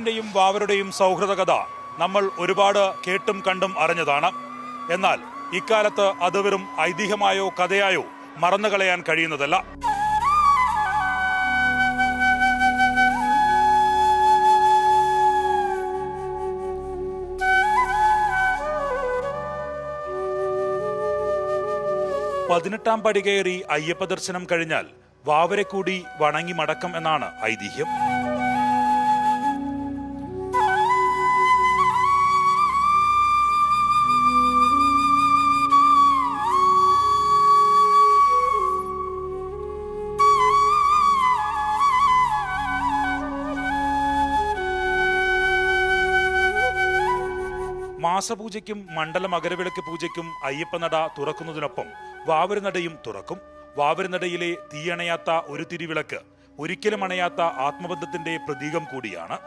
അയ്യപ്പന്റെയും വാവരുടെയും സൗഹൃദ കഥ നമ്മൾ ഒരുപാട് കേട്ടും കണ്ടും അറിഞ്ഞതാണ്. എന്നാൽ ഇക്കാലത്ത് അത് വെറും ഐതിഹ്യമായോ കഥയായോ മറന്നുകളയാൻ കഴിയുന്നതല്ല. പതിനെട്ടാം പടി കയറി അയ്യപ്പ ദർശനം കഴിഞ്ഞാൽ വാവരെ കൂടി വണങ്ങി മടക്കം എന്നാണ് ഐതിഹ്യം. മാസപൂജയ്ക്കും മണ്ഡല മകരവിളക്ക് പൂജയ്ക്കും അയ്യപ്പനട തുറക്കുന്നതിനൊപ്പം വാവരുനടയും തുറക്കും. വാവരുനടയിലെ തീയണയാത്ത ഒരു തിരിവിളക്ക് ഒരിക്കലും അണയാത്ത ആത്മബന്ധത്തിന്റെ പ്രതീകം കൂടിയാണ്.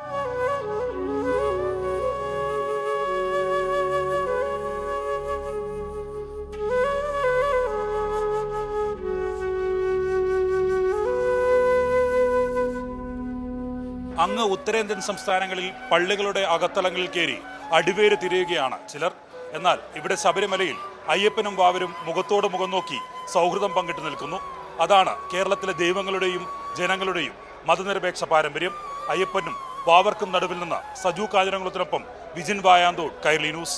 അങ്ങ് ഉത്തരേന്ത്യൻ സംസ്ഥാനങ്ങളിൽ പള്ളികളുടെ അകത്തളങ്ങളിൽ കയറി അടിവേര് തിരയുകയാണ് ചിലർ. എന്നാൽ ഇവിടെ ശബരിമലയിൽ അയ്യപ്പനും വാവരും മുഖത്തോട് മുഖം നോക്കി സൗഹൃദം പങ്കിട്ട് നിൽക്കുന്നു. അതാണ് കേരളത്തിലെ ദൈവങ്ങളുടെയും ജനങ്ങളുടെയും മതനിരപേക്ഷ പാരമ്പര്യം. അയ്യപ്പനും വാവർക്കും നടുവിൽ നിന്ന് സജു കാഞ്ഞിരംകുളത്തിനൊപ്പം വിജിൻ വായാന്തോട്, കൈരളി ന്യൂസ്.